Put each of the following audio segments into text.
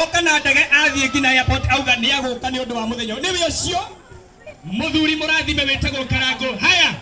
oka na ndege athie ngina airport auga ni aguka ni undu wa muthenya ni ucio muthuri murathime wetagwo Karango. Haya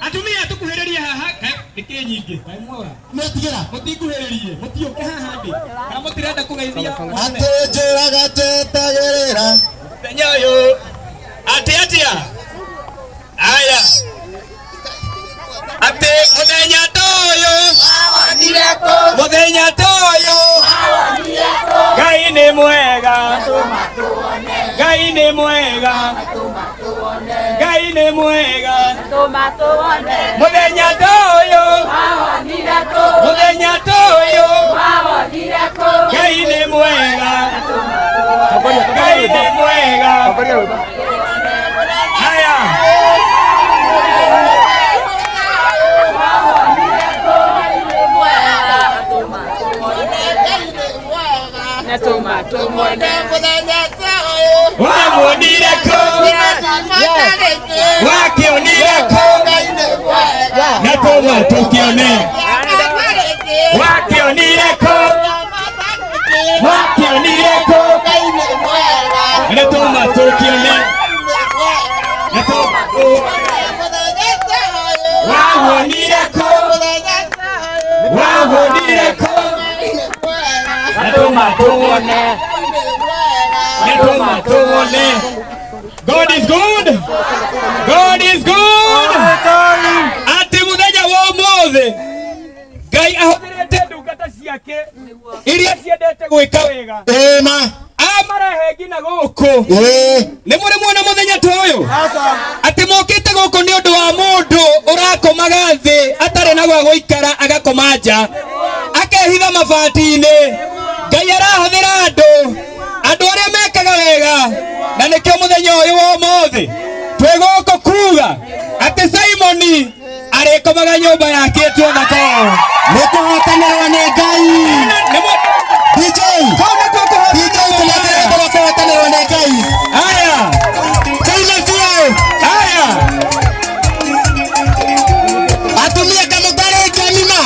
atumia tukuhiririe haha niki nyingi mwora metigira mutikuhiririe mutioke haha ndi kana mutirenda kugeithia atejeraga tetagirira muthenya uyu atia haya ate muthenya toyo muthenya toyo Ngai ni mwega Ngai ni mwega Ngai ni mwega muthenya toyo muthenya toyo Ngai ni mwega Ngai ni mwega haya wamuonireko wakionireko natuma tukione wakionireko natuma tukione natuma wamuonireko natuma tuone God is good. God is good. Ati muthenya wa mothe Ngai ahũthĩrĩte ndungata ciake iria ciendete gwĩka wega. Ma amarehe ngina gũkũ nĩ mũrĩ muona muthenya ta ũyũ atĩ mokĩte gũkũ nĩ ũndũ wa mũndũ ũrakomaga thĩ atarĩ na gwa gũikara agakoma nja akehitha mabati-inĩ. Ngai arahũthĩra andũ arĩa mekaga wega na nĩkĩo muthenya ũyũ wa ũmũthĩ twĩ gũkũ kuga atĩ Simoni arĩkomaga nyũmba yake tuona kwao nĩ kũhotanĩrwo nĩ Ngai. DJ kũhotanĩrwo nĩ Ngai. Haya haya atumia kamũtarĩ ngamima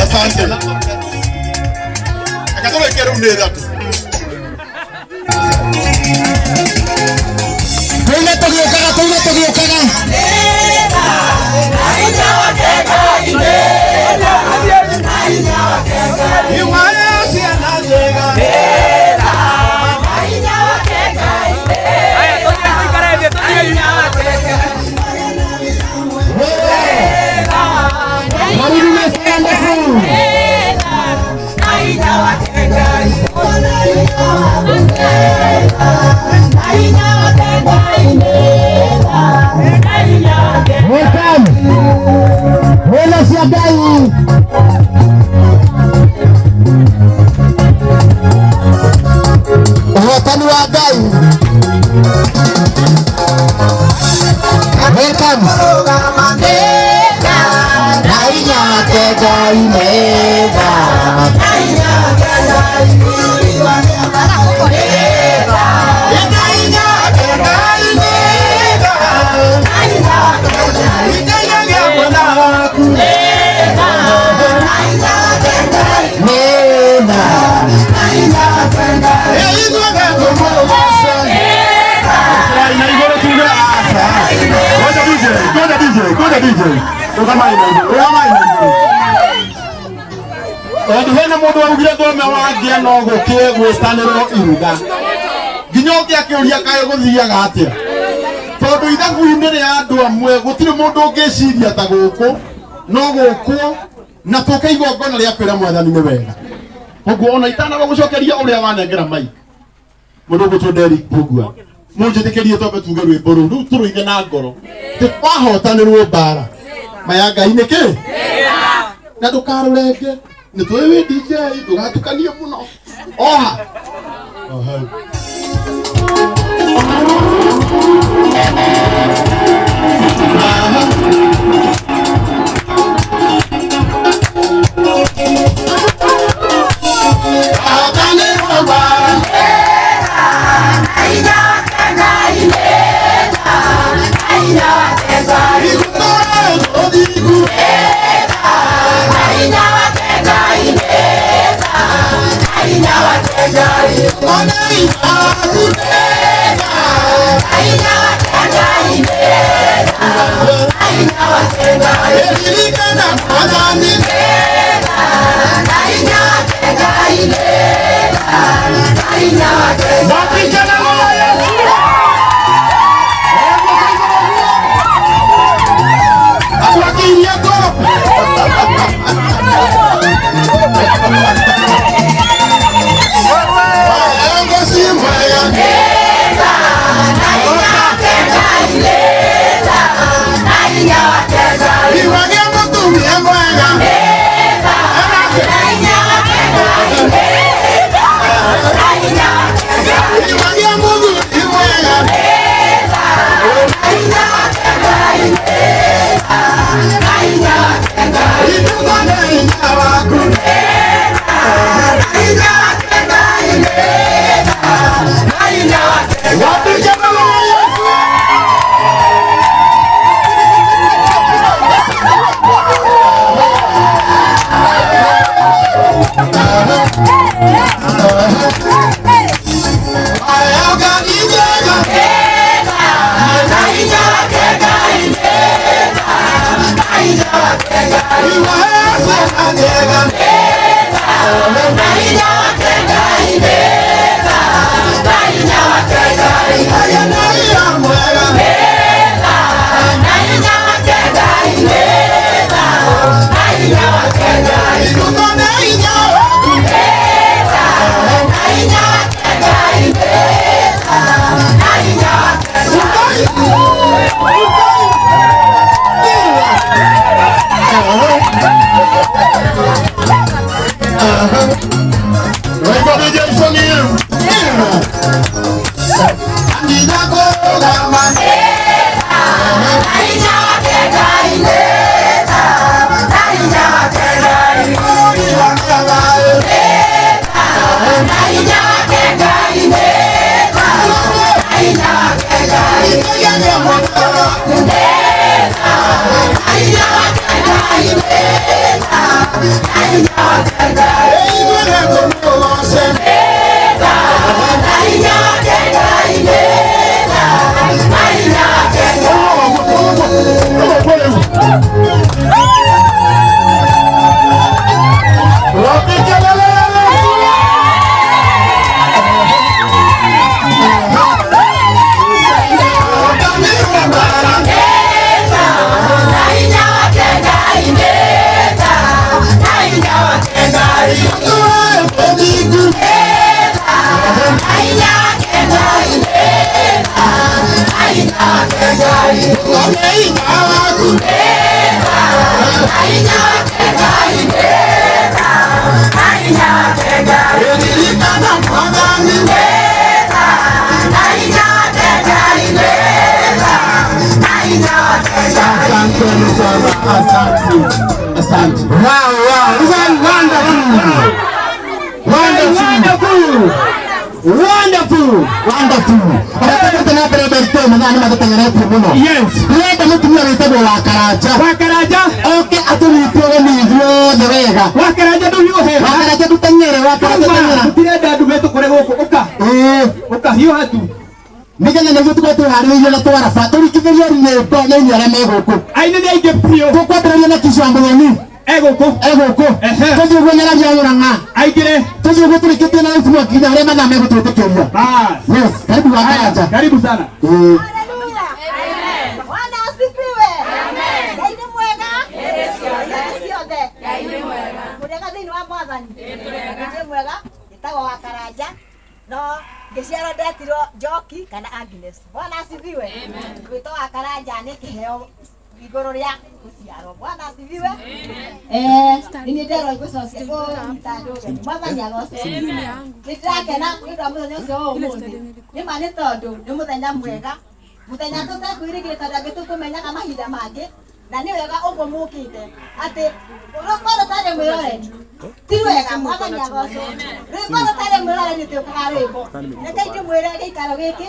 Asante. Akatoka kero mneza tu. Tuna togiokaga. Welcome. Hola siagai. Welcome wagai. Welcome. Nainya DJ. Tukamai na. Odi hena mundu augire thome wangia no gukie gwistanirwo iruga. Ginyoke akiuria kayo guthiaga atia. Tondu ithabu-ini ria andu amwe gutire mundu ungiciria ta guku no guku na tukaigwa ngona ria kwira mwathani ni wega. Koguo ona itana gucokeria uria wanengera mic. Mundu gutunderi kugua. Munjitikirie tobe tuge rwimbo ru turuige na ngoro. Twahotanirwo bara. Maya Ngai niki? Na ndukarurenge. Ni twe wi DJ ndugatukanie muno. Oha. Oha. Asante. Wow, wonderful. Nataka tunapenda birthday mwana mtatengana muno. Yes. Tuenda mtumia witego wa Karaja. Okay, atulipwe ni hivyo ndewega. Wa Karaja ndio he. Wa Karaja tutanyere. Tutirenda ndume tukore goko oka. Oka hiyo hatu. Nigenya na gutu kwatu harĩirie na twara fa turikithĩria nyĩmbo na inyara megũkũ. Aini nĩ aingĩ biũ. Tũkwambĩrĩria na Kicwambo Nyoni. Egũkũ. Tũthiĩ ũguo Nyararia Mũrang'a. Aingĩre. Tũthiĩ ũguo tũrĩkĩtie na Raifu Mwakinya harĩa mathaa megũtwĩtĩkĩria. Yes, karibu wa Karanja. Karibu sana. Haleluya. Bwana asifiwe. Amen. Ngai nĩ mwega. Ciothe. Ngai nĩ mwega. Mũrega thĩinĩ wa Mwathani. Ngai nĩ mwega. Gĩtagwo wa Karanja. No ngĩciarwo ndetirwo Njoki kana Agnes. Bwana asifiwe. Amen. Gwĩtwo wa Karanja nĩ kĩheo igũrũ rĩa gũciarwo. Bwana asifiwe. Nĩ nderwo igũcocia mũtandũ. Mwathani agocwo. Nĩndĩrakena nĩ ũndũ wa mũthenya ũcio wa ũmũthĩ. Nĩma nĩ tondũ nĩ mũthenya mwega. Mũthenya tũtekwĩrĩgĩrĩra tondũ angĩ tũkũmenyaga mahinda mangĩ. Na nĩ wega ũguo mũkĩte atĩ rũkorwo rũtarĩ mwĩroreri ti wega. Mwathani agocwo. Rwĩmbo rũtarĩ mwĩroreri tũkaga rwĩmbo. Reke ndĩmwĩre gĩikaro gĩkĩ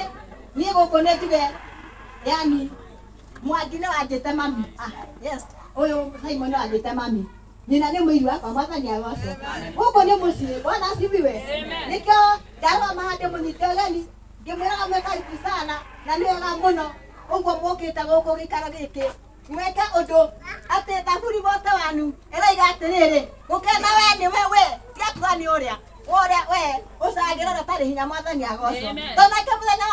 niĩ gũkũ nĩ njuge yani Mwangi nĩ wanjĩte mami. Yes, ũyũ Simon nĩ wanjĩte mami. Nyina nĩ mũiru wakwa. Mwathani agocwo. Gũkũ nĩ mũciĩ. Bwana asifiwe. Nĩkĩo ndarũa mahande mũnyite ũgeni ngĩmwĩraga mwĩ karibu sana na nĩ wega mũno ũguo mũkĩte gũkũ gĩikaro gĩkĩ mweke ũndũ atĩ thaburi mote wanyu ĩroiga atĩrĩrĩ gũkena we nĩ we tiatua nĩ ũrĩa we ũcagĩra ũtarĩ hinya. Mwathani agocwo. Tonake mũthenya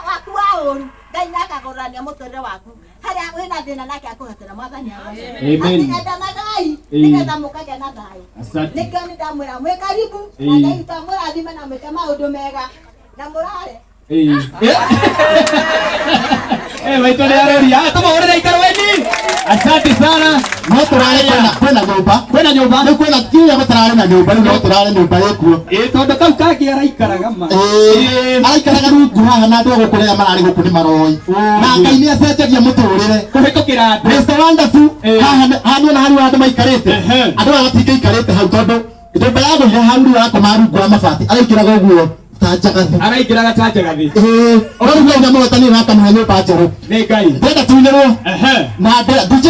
waku wa ũru Ngai nĩakagũrania mũtũrĩre waku harĩa wĩna thĩna nake akũhotera. Mwathani agocwo. Endanagai nĩgetha mũkagĩa na thayũ. Nĩkĩo nĩndamwĩra mwĩ karibu na Ngai tamũrathime na mwĩke maũndũ mega na mũrare. Waitũ nĩ aroria. Tũmahũrĩre ikaro weni. Asante sana. No tũrare kwĩna nyũmba. Nĩ kwĩna kinya gũtararĩ na nyũmba. Rĩu no tũrare nyũmba ĩkuo. Tondũ kau kangĩ araikaraga ma. Araikaraga rungu haha na andũ gũkũ rĩrĩa mararĩ gũkũ nĩ maroi. Na Ngai nĩ acenjagia mũtũrĩre kũhĩtũkĩra andũ. Mr. Wonderful. Haha nĩona harĩ andũ maikarĩte. Andũ aya matingĩikarĩte hau tondũ nyũmba ya gũire hau rĩu yakoma rungu wa mabati. Araikiraga ũguo ta njagathi. Araingĩraga ta njagathi. Ũrĩa mũhotanĩ wakamuhe nyũmba njerũ. Nĩ Ngai. Ndenda tuinĩrwo. Na DJ